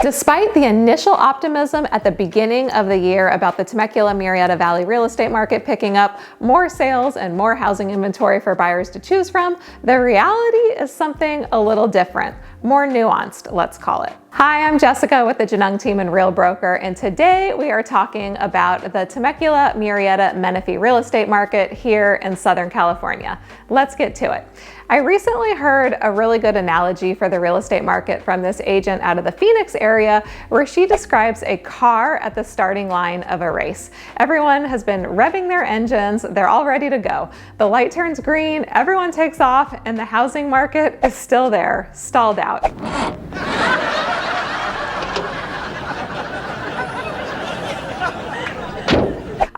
Despite the initial optimism at the beginning of the year about the Temecula Murrieta Valley real estate market picking up, more sales and more housing inventory for buyers to choose from, the reality is something a little different, more nuanced, let's call it. Hi, I'm Jessica with the Genung team and Real Broker, and today we are talking about the Temecula Murrieta Menifee real estate market here in Southern California. Let's get to it. I recently heard a really good analogy for the real estate market from this agent out of the Phoenix area, where she describes a car at the starting line of a race. Everyone has been revving their engines, they're all ready to go. The light turns green, everyone takes off, and the housing market is still there, stalled out.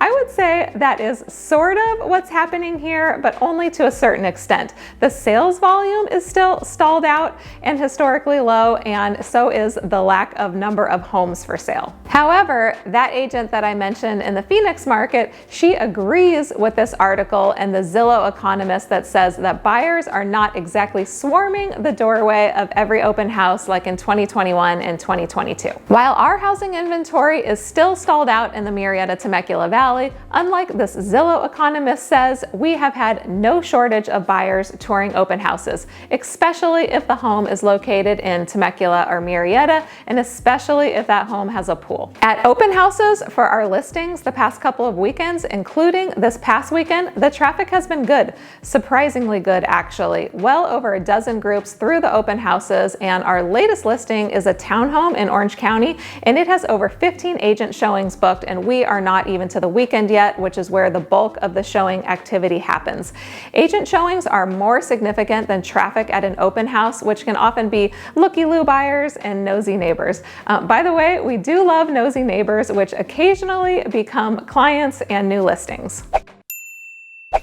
I would say that is sort of what's happening here, but only to a certain extent. The sales volume is still stalled out and historically low, and so is the lack of number of homes for sale. However, that agent that I mentioned in the Phoenix market, she agrees with this article and the Zillow economist that says that buyers are not exactly swarming the doorway of every open house like in 2021 and 2022. While our housing inventory is still stalled out in the Murrieta Temecula Valley, unlike this Zillow economist says, we have had no shortage of buyers touring open houses, especially if the home is located in Temecula or Murrieta, and especially if that home has a pool. At open houses for our listings the past couple of weekends, including this past weekend, the traffic has been good, surprisingly good actually. Well over a dozen groups through the open houses, and our latest listing is a townhome in Orange County, and it has over 15 agent showings booked, and we are not even to the weekend yet, which is where the bulk of the showing activity happens. Agent showings are more significant than traffic at an open house, which can often be looky-loo buyers and nosy neighbors. By the way, we do love nosy neighbors, which occasionally become clients and new listings.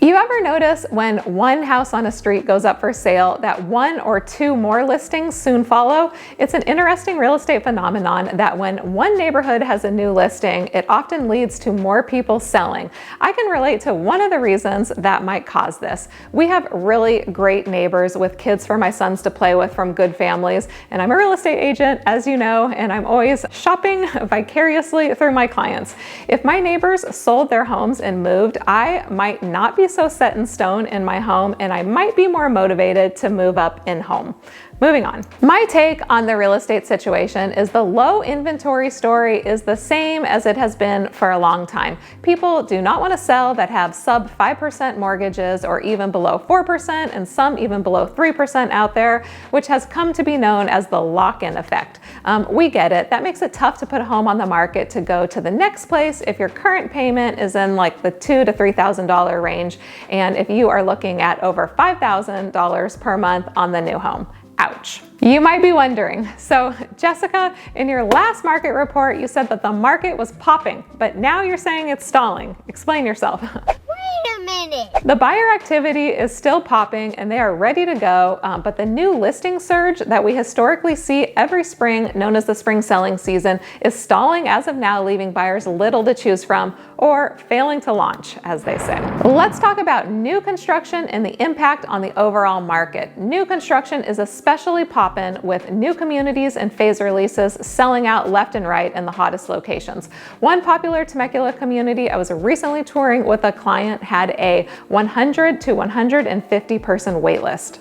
You ever notice when one house on a street goes up for sale that one or two more listings soon follow? It's an interesting real estate phenomenon that when one neighborhood has a new listing, it often leads to more people selling. I can relate to one of the reasons that might cause this. We have really great neighbors with kids for my sons to play with from good families, and I'm a real estate agent, as you know, and I'm always shopping vicariously through my clients. If my neighbors sold their homes and moved, I might not be so set in stone in my home, and I might be more motivated to move up in home. Moving on. My take on the real estate situation is the low inventory story is the same as it has been for a long time. People do not want to sell that have sub 5% mortgages or even below 4%, and some even below 3% out there, which has come to be known as the lock-in effect. We get it. That makes it tough to put a home on the market to go to the next place if your current payment is in like the $2,000 to $3,000 range, and if you are looking at over $5,000 per month on the new home. Ouch. You might be wondering, so Jessica, in your last market report, you said that the market was popping, but now you're saying it's stalling. Explain yourself. Wait a minute. The buyer activity is still popping and they are ready to go, but the new listing surge that we historically see every spring, known as the spring selling season, is stalling as of now, leaving buyers little to choose from or failing to launch, as they say. Let's talk about new construction and the impact on the overall market. New construction is especially poppin' with new communities and phase releases selling out left and right in the hottest locations. One popular Temecula community I was recently touring with a client had a 100 to 150 person wait list.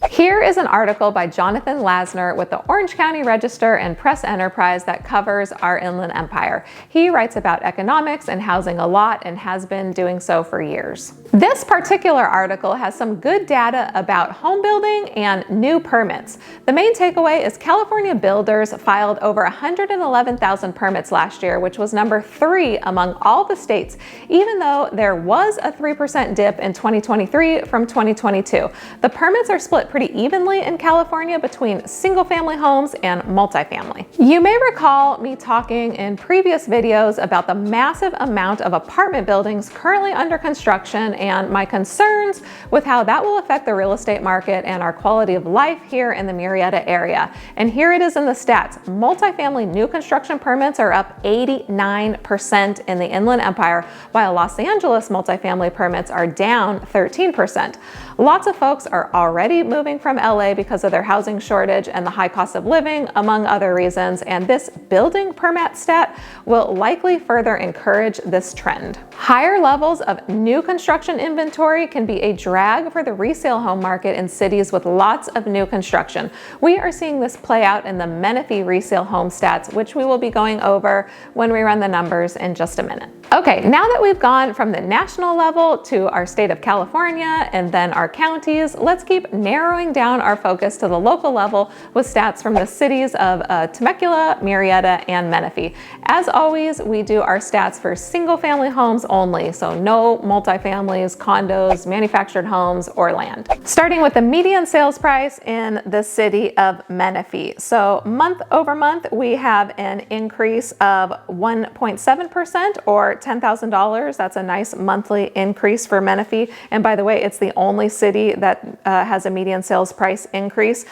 Here is an article by Jonathan Lasner with the Orange County Register and Press Enterprise that covers our Inland Empire. He writes about economics and housing a lot and has been doing so for years. This particular article has some good data about home building and new permits. The main takeaway is California builders filed over 111,000 permits last year, which was number 3 among all the states, even though there was a 3% dip in 2023 from 2022. The permits are split pretty evenly in California between single-family homes and multifamily. You may recall me talking in previous videos about the massive amount of apartment buildings currently under construction and my concerns with how that will affect the real estate market and our quality of life here in the Murrieta area. And here it is in the stats. Multifamily new construction permits are up 89% in the Inland Empire, while Los Angeles multifamily permits are down 13%. Lots of folks are already moving moving from LA because of their housing shortage and the high cost of living, among other reasons, and this building permit stat will likely further encourage this trend. Higher levels of new construction inventory can be a drag for the resale home market in cities with lots of new construction. We are seeing this play out in the Menifee resale home stats, which we will be going over when we run the numbers in just a minute. Okay, now that we've gone from the national level to our state of California and then our counties, let's keep narrowing down our focus to the local level with stats from the cities of Temecula, Murrieta, and Menifee. As always, we do our stats for single family homes only, so no multifamilies, condos, manufactured homes, or land. Starting with the median sales price in the city of Menifee. So month over month, we have an increase of 1.7% or $10,000. That's a nice monthly increase for Menifee. And by the way, it's the only city that has a median sales price increase.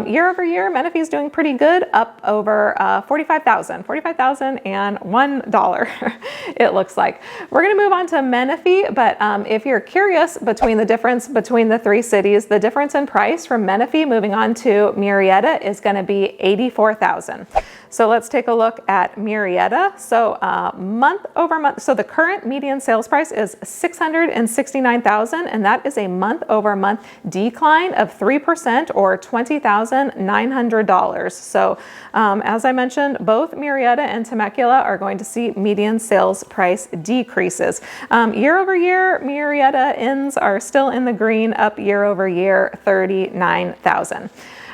Year over year, Menifee is doing pretty good, up over $45,001, it looks like. We're gonna move on to Menifee, but if you're curious between the difference between the three cities, the difference in price from Menifee moving on to Murrieta is gonna be $84,000. So let's take a look at Murrieta. So month over month, so the current median sales price is $669,000, and that is a month over month decline of 3% or $20,900. So as I mentioned, both Murrieta and Temecula are going to see median sales price decreases. Year over year, Murrieta inns are still in the green, up year over year, $39,000.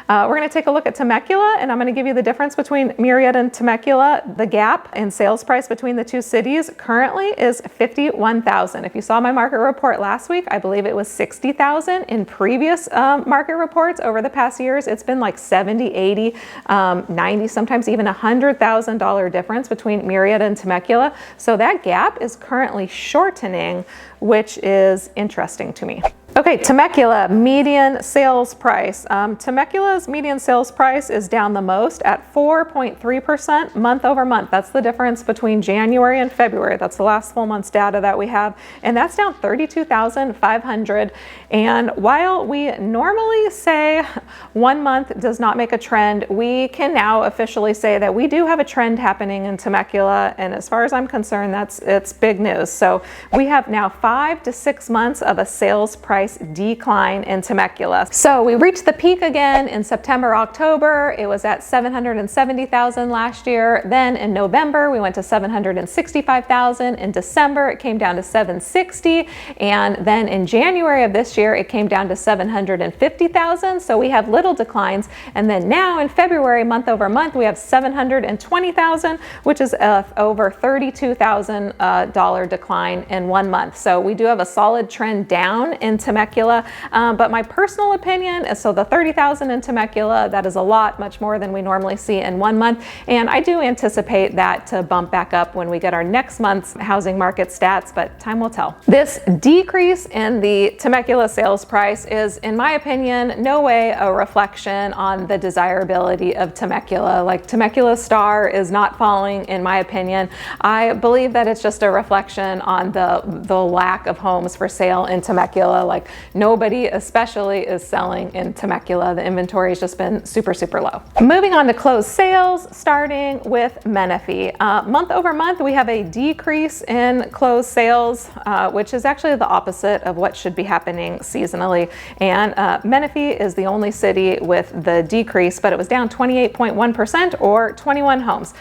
We're going to take a look at Temecula, and I'm going to give you the difference between Murrieta and Temecula. The gap in sales price between the two cities currently is $51,000. If you saw my market report last week, I believe it was $60,000. In previous market reports over the past years, it's been like $70,000, $80,000, $90,000, sometimes even $100,000 difference between Murrieta and Temecula. So that gap is currently shortening, which is interesting to me. Okay, Temecula median sales price. Temecula's median sales price is down the most at 4.3% month over month. That's the difference between January and February. That's the last full month's data that we have. And that's down $32,500. And while we normally say 1 month does not make a trend, we can now officially say that we do have a trend happening in Temecula. And as far as I'm concerned, it's big news. So we have now 5 to 6 months of a sales price decline in Temecula. So we reached the peak again in September, October. It was at $770,000 last year. Then in November, we went to $765,000. In December, it came down to $760,000. And then in January of this year, it came down to $750,000. So we have little declines. And then now in February, month over month, we have $720,000, which is over $32,000 decline in 1 month. So we do have a solid trend down in Temecula, but my personal opinion is, so the $30,000 in Temecula, that is a lot, much more than we normally see in 1 month, and I do anticipate that to bump back up when we get our next month's housing market stats, but time will tell. This decrease in the Temecula sales price is, in my opinion, no way a reflection on the desirability of Temecula. Like, Temecula's star is not falling, in my opinion. I believe that it's just a reflection on the lack of homes for sale in Temecula. Like, nobody especially is selling in Temecula. The inventory has just been super, super low. Moving on to closed sales, starting with Menifee. Month over month, we have a decrease in closed sales, which is actually the opposite of what should be happening seasonally. And Menifee is the only city with the decrease, but it was down 28.1% or 21 homes.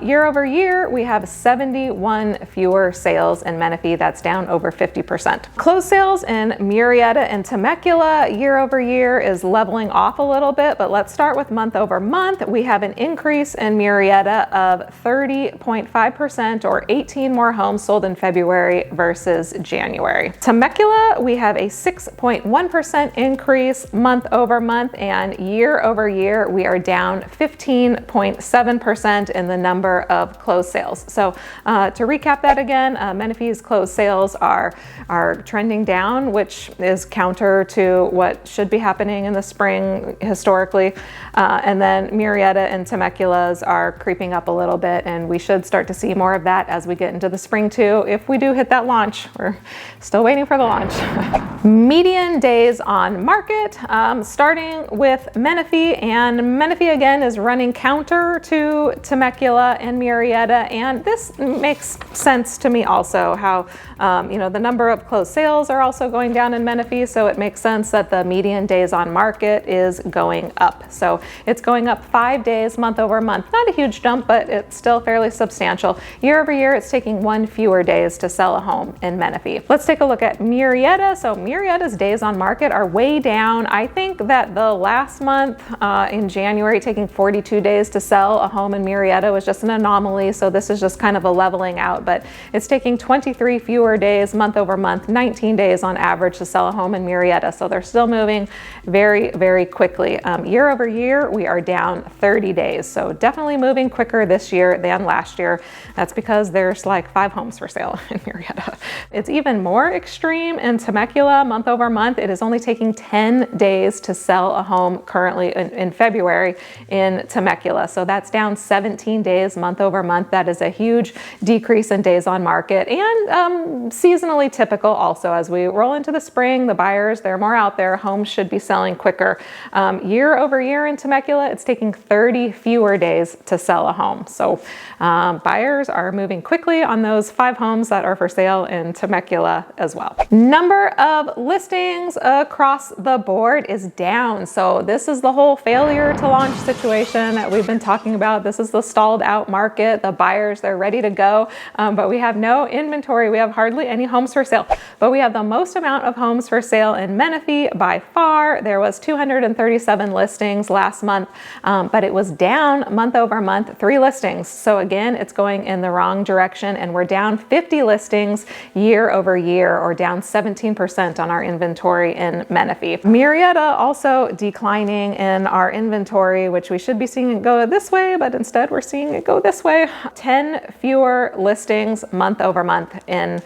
Year over year, we have 71 fewer sales in Menifee. That's down over 50%. Closed sales in Murrieta and Temecula year over year is leveling off a little bit, but let's start with month over month. We have an increase in Murrieta of 30.5% or 18 more homes sold in February versus January. Temecula, we have a 6.1% increase month over month, and year over year, we are down 15.7% in the number of closed sales. So to recap that again, Menifee's closed sales are trending down, which which is counter to what should be happening in the spring historically. And then Murrieta and Temeculas are creeping up a little bit, and we should start to see more of that as we get into the spring too, if we do hit that launch. We're still waiting for the launch. Median days on market, starting with Menifee, and Menifee again is running counter to Temecula and Murrieta, and this makes sense to me also, how the number of closed sales are also going down in Menifee, so it makes sense that the median days on market is going up. So it's going up 5 days month over month. Not a huge jump, but it's still fairly substantial. Year over year, it's taking 1 fewer days to sell a home in Menifee. Let's take a look at Murrieta. So Murrieta's days on market are way down. I think that the last month in January, taking 42 days to sell a home in Murrieta was just an anomaly. So this is just kind of a leveling out, but it's taking 23 fewer days month over month, 19 days on average to sell a home in Murrieta. So they're still moving very, very quickly. Year over year, we are down 30 days. So definitely moving quicker this year than last year. That's because there's like 5 homes for sale in Murrieta. It's even more extreme in Temecula month over month. It is only taking 10 days to sell a home currently in February in Temecula. So that's down 17 days month over month. That is a huge decrease in days on market, and seasonally typical also. As we roll into the spring, the buyers, they're more out there. Homes should be selling quicker. Year over year in Temecula, it's taking 30 fewer days to sell a home. So buyers are moving quickly on those 5 homes that are for sale in Temecula as well. Number of listings across the board is down. So this is the whole failure to launch situation that we've been talking about. This is the stalled out market. The buyers, they're ready to go, but we have no inventory. We have hardly any homes for sale, but we have the most amount of homes for sale in Menifee by far. There was 237 listings last month, but it was down month over month, 3 listings. So again, it's going in the wrong direction, and we're down 50 listings year over year, or down 17% on our inventory in Menifee. Murrieta also declining in our inventory, which we should be seeing it go this way, but instead we're seeing it go this way. 10 fewer listings month over month in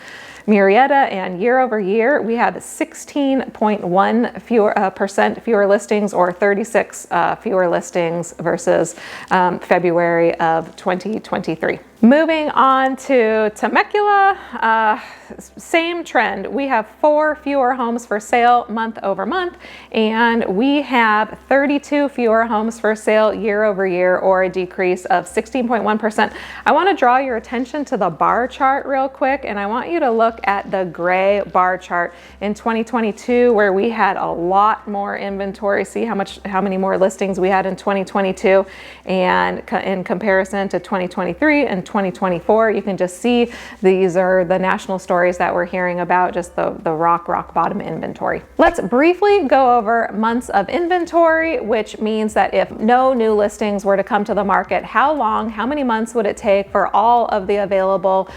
Murrieta, and year over year, we have 16.1% fewer listings, or 36 fewer listings versus February of 2023. Moving on to Temecula, same trend. We have 4 fewer homes for sale month over month, and we have 32 fewer homes for sale year over year, or a decrease of 16.1%. I want to draw your attention to the bar chart real quick, and I want you to look at the gray bar chart in 2022, where we had a lot more inventory. See how many more listings we had in 2022, and in comparison to 2023 and 2024, you can just see these are the national stories that we're hearing about, just the rock bottom inventory. Let's briefly go over months of inventory, which means that if no new listings were to come to the market, how many months would it take for all of the available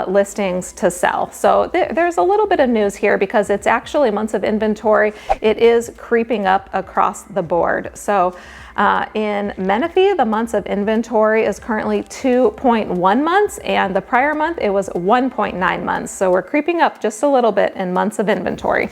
listings to sell? So there's a little bit of news here, because it's actually months of inventory. It is creeping up across the board. So in Menifee, the months of inventory is currently 2.1 months, and the prior month it was 1.9 months. So we're creeping up just a little bit in months of inventory.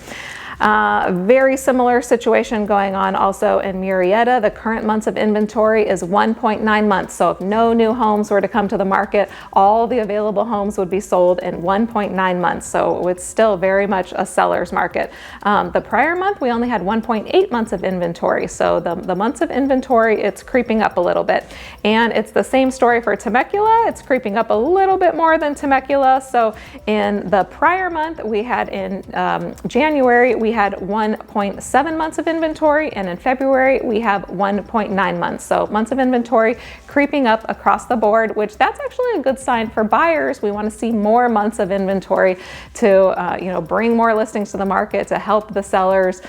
Very similar situation going on also in Murrieta. The current months of inventory is 1.9 months. So if no new homes were to come to the market, all the available homes would be sold in 1.9 months. So it's still very much a seller's market. The prior month, we only had 1.8 months of inventory. So the months of inventory, it's creeping up a little bit. And it's the same story for Temecula. It's creeping up a little bit more than Temecula. So in the prior month, we had in January, we had 1.7 months of inventory, and in February we have 1.9 months. So months of inventory creeping up across the board, which that's actually a good sign for buyers. We want to see more months of inventory to bring more listings to the market, to help the sellers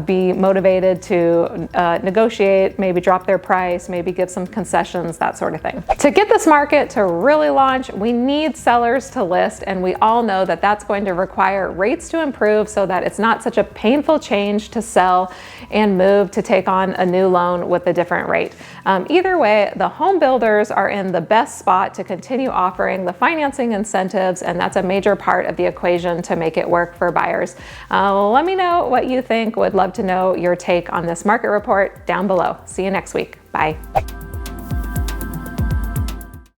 be motivated to negotiate, maybe drop their price, maybe give some concessions, that sort of thing. To get this market to really launch, we need sellers to list, and we all know that that's going to require rates to improve so that it's not not such a painful change to sell and move to take on a new loan with a different rate. Either way, the home builders are in the best spot to continue offering the financing incentives, and that's a major part of the equation to make it work for buyers. Let me know what you think. Would love to know your take on this market report down below. See you next week. Bye.